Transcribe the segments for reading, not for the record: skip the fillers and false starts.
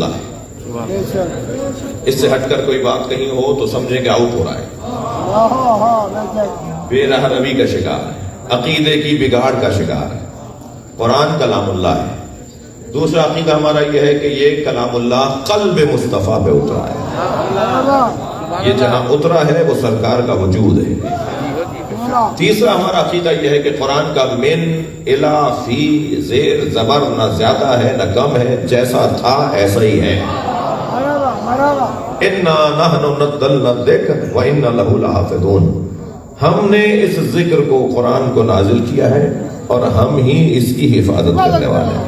اللہ ہے. اس سے ہٹ کر کوئی بات کہیں ہو تو سمجھیں کہ آؤٹ ہو رہا ہے. بے راہ روی کا شکار ہے, عقیدے کی بگاڑ کا شکار ہے. قرآن کلام اللہ ہے. دوسرا عقیدہ ہمارا یہ ہے کہ یہ کلام اللہ قلب مصطفیٰ پہ اترا ہے. یہ جہاں اترا ہے وہ سرکار کا وجود ہے. تیسرا ہمارا عقیدہ یہ ہے کہ قرآن کا من الا فی زیر زبر نہ زیادہ ہے نہ کم ہے, جیسا تھا ایسا ہی ہے. اِنَّا نَحْنُ نَزَّلْنَا الذِّكْرَ وَإِنَّا لَهُ لَحَافِظُونَ. ہم نے اس ذکر کو, قرآن کو نازل کیا ہے اور ہم ہی اس کی حفاظت کرنے والے ہیں.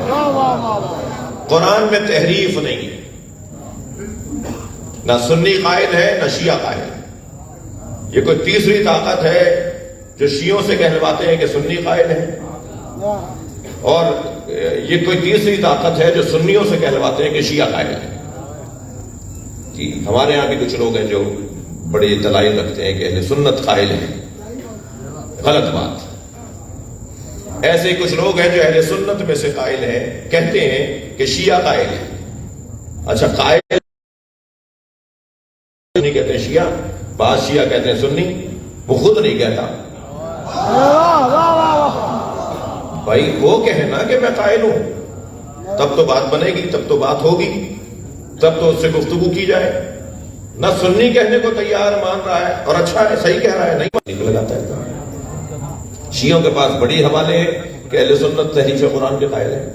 قرآن میں تحریف نہیں ہے, نہ سنی قائل ہے نہ شیعہ قائل ہے. یہ کوئی تیسری طاقت ہے جو شیعوں سے کہلواتے ہیں کہ سنی قائل ہے, اور یہ کوئی تیسری طاقت ہے جو سنیوں سے کہلواتے ہیں کہ شیعہ قائل ہے. جی ہمارے یہاں بھی کچھ لوگ ہیں جو بڑے دلائل رکھتے ہیں کہ اہل سنت قائل ہیں. غلط بات. ایسے کچھ لوگ ہیں جو اہل سنت میں سے قائل ہیں, کہتے ہیں کہ شیعہ قائل ہے. اچھا قائل نہیں کہتے ہیں شیعہ, بعض شیعہ کہتے ہیں سنی, وہ خود نہیں کہتا. بھائی وہ کہنا کہ میں قائل ہوں, تب تو بات بنے گی, تب تو بات ہوگی, تب تو اس سے گفتگو کی جائے. نہ سنی کہنے کو تیار مان رہا ہے اور اچھا ہے, صحیح کہہ رہا ہے, نہیں لگاتا ہے. شیعوں کے پاس بڑی حوالے ہیں کہ اہل سنت تحریف قرآن کے قائل ہیں,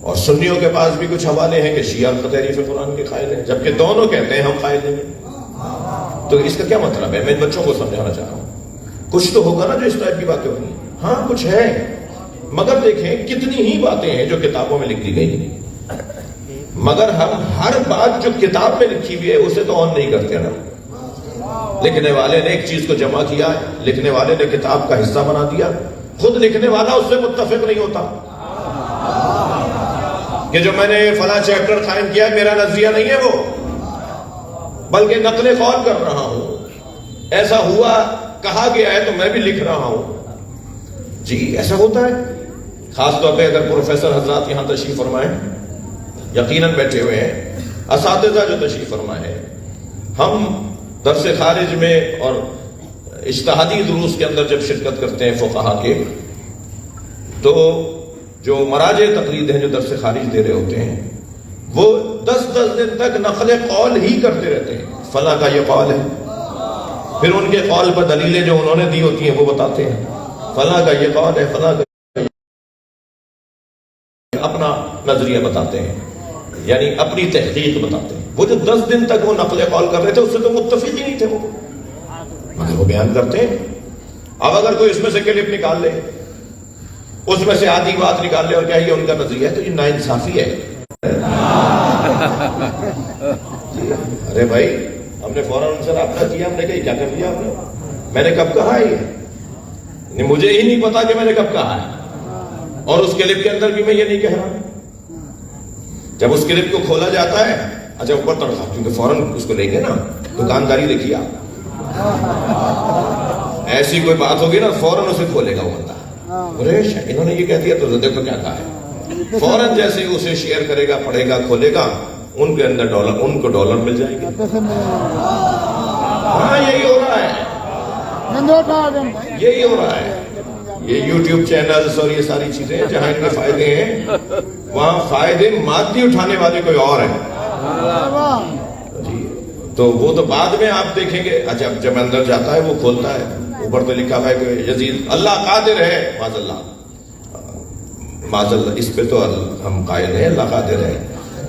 اور سنیوں کے پاس بھی کچھ حوالے ہیں کہ شیعہ تحریف قرآن کے قائل ہیں, جبکہ دونوں کہتے ہیں ہم قائل نہیں ہیں. تو اس کا کیا مطلب ہے؟ میں بچوں کو سمجھانا چاہ رہا ہوں, کچھ تو ہوگا نا جو اس ٹائپ کی باتیں ہونی. ہاں کچھ ہے, مگر دیکھیں کتنی ہی باتیں ہیں جو کتابوں میں لکھ دی گئی ہیں, مگر ہم ہر بات جو کتاب میں لکھی ہوئی ہے اسے تو آن نہیں کرتے نا. لکھنے والے نے ایک چیز کو جمع کیا, لکھنے والے نے کتاب کا حصہ بنا دیا, خود لکھنے والا اس سے متفق نہیں ہوتا کہ جو میں نے فلاں چیپٹر قائم کیا میرا نظریہ نہیں ہے وہ, بلکہ نقل قول کر رہا ہوں, ایسا ہوا کہا گیا ہے تو میں بھی لکھ رہا ہوں. جی ایسا ہوتا ہے. خاص طور پہ اگر پروفیسر حضرات یہاں تشریف فرمائیں, یقیناً بیٹھے ہوئے ہیں اساتذہ جو تشریف فرمائے ہیں, ہم درس خارج میں اور اجتہادی دروس کے اندر جب شرکت کرتے ہیں فقہا کے, تو جو مراجع تقلید ہیں جو درس خارج دے رہے ہوتے ہیں وہ 10 دن تک نقل قول ہی کرتے رہتے ہیں. فلاں کا یہ قول ہے, پھر ان کے قول پر دلیلیں جو انہوں نے دی ہوتی ہیں وہ بتاتے ہیں. فلاں کا یہ قول ہے, فلاں کا اپنا نظریہ بتاتے ہیں, یعنی اپنی تحقیق بتاتے ہیں. وہ جو 10 دن تک وہ نقل قول کر رہے تھے اس سے تو متفق ہی نہیں تھے وہ, مگر وہ بیان کرتے ہیں. اب اگر کوئی اس میں سے کلپ نکال لے, اس میں سے آدھی بات نکال لے اور کیا یہ ان کا نظریہ ہے, تو یہ ناانصافی ہے. ارے بھائی ہم نے فوراً ان سے رابطہ کیا, ہم نے کہا کیا کر لیا آپ نے, میں نے کب کہا ہے یہ, مجھے ہی نہیں پتا کہ میں نے کب کہا ہے, اور اس کلپ کے اندر بھی میں یہ نہیں کہہ رہا. جب اس کلپ کو کھولا جاتا ہے, اچھا اوپر تڑکا, کیونکہ فوراً اس کو لیں گے نا, دکانداری دیکھیے آپ, ایسی کوئی بات ہوگی نا فوراً اسے کھولے گا وہ بندہ. ارے انہوں نے یہ کہہ دیا تو دیکھو کیا کہا ہے. فوراً جیسے ہی اسے شیئر کرے گا, پڑھے گا, کھولے گا, ان کے اندر ڈالر, ان کو ڈالر مل جائے گا. ہاں یہی ہو رہا ہے, یہی ہو رہا ہے. یہ یوٹیوب چینلز اور یہ ساری چیزیں جہاں ان کے فائدے ہیں, وہاں فائدے مادی اٹھانے والے کوئی اور ہیں. جی تو وہ تو بعد میں آپ دیکھیں گے. اچھا جب اندر جاتا ہے وہ کھولتا ہے, اوپر تو لکھا ہے کہ یزید اللہ قادر ہے, معاذ اللہ, معاذ اللہ, اس پہ تو ہم قائل ہیں اللہ قادر ہے,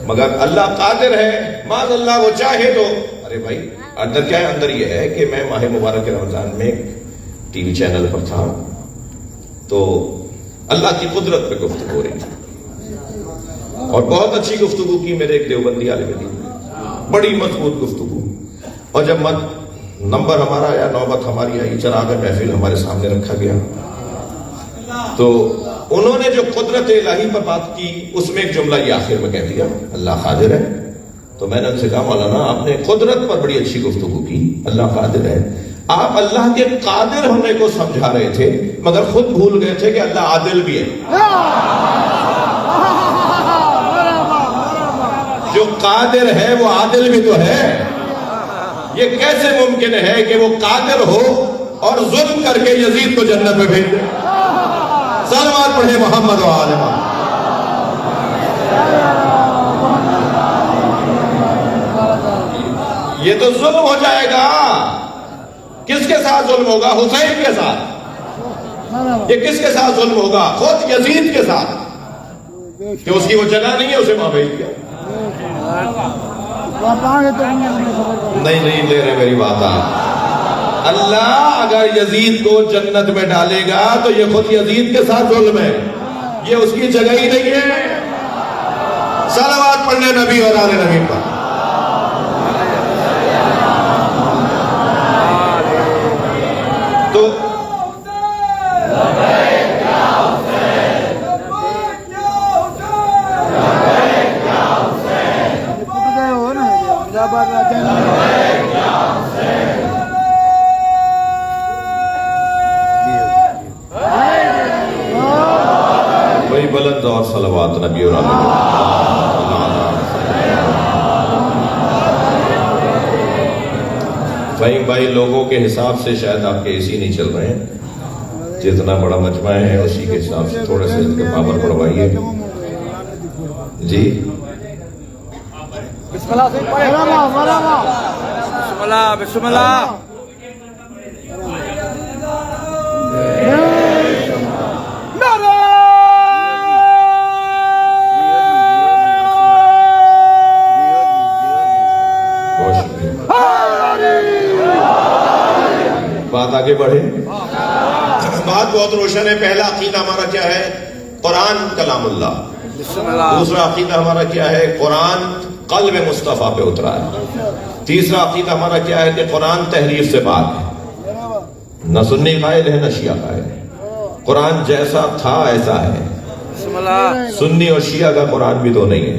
مگر اللہ قادر ہے معاذ اللہ وہ چاہے تو. ارے بھائی اندر کیا ہے؟ اندر یہ ہے کہ میں ماہ مبارک رمضان میں ٹی وی چینل پر تھا تو اللہ کی قدرت پہ گفتگو ہو رہی تھی, اور بہت اچھی گفتگو کی میرے ایک دیوبندی عالم دین, بڑی مضبوط گفتگو. اور جب نمبر ہمارا آیا, نوبت ہماری آئی, چراغ محفل ہمارے سامنے رکھا گیا, تو انہوں نے جو قدرت الہی پر بات کی اس میں ایک جملہ یہ آخر میں کہہ دیا, اللہ قادر ہے. تو میں نے ان سے کہا مولانا آپ نے قدرت پر بڑی اچھی گفتگو کی, اللہ قادر ہے, آپ اللہ کے قادر ہونے کو سمجھا رہے تھے مگر خود بھول گئے تھے کہ اللہ عادل بھی ہے. جو قادر ہے وہ عادل بھی تو ہے. یہ کیسے ممکن ہے کہ وہ قادر ہو اور ظلم کر کے یزید کو جنت میں بھیج دے؟ صلوات پڑھے محمد و آل محمد. یہ تو ظلم ہو جائے گا. کس کے ساتھ ظلم ہوگا؟ حسین کے ساتھ. یہ کس کے ساتھ ظلم ہوگا؟ خود یزید کے ساتھ، کہ اس کی وہ جگہ نہیں ہے، اسے وہاں بھیج دیا. نہیں لے رہے میری بات آپ. اللہ اگر یزید کو جنت میں ڈالے گا تو یہ خود یزید کے ساتھ ظلم ہے، یہ اس کی جگہ ہی نہیں ہے. صلوات پڑھنے نبی اور آل نبی پر. تو وہی بلند اور صلوات نبی اور آل نبی. بھائی لوگوں کے حساب سے شاید آپ کے اسی نہیں چل رہے ہیں. جتنا بڑا مجمع ہے اسی کے حساب سے تھوڑے سے ان کے پاور بڑھوائیے. جی بسم اللہ بسم اللہ. بات آگے بڑھے. بات بہت روشن ہے. پہلا عقیدہ ہمارا کیا ہے؟ قرآن کلام اللہ. دوسرا عقیدہ ہمارا کیا ہے؟ قرآن قلب مصطفیٰ پہ اترا ہے. تیسرا عقیدہ ہمارا کیا ہے؟ کہ قرآن تحریف سے پاک ہے. نہ سنی قائل ہے نہ شیعہ قائل ہے. قرآن جیسا تھا ایسا ہے. سنی اور شیعہ کا قرآن بھی تو نہیں ہے.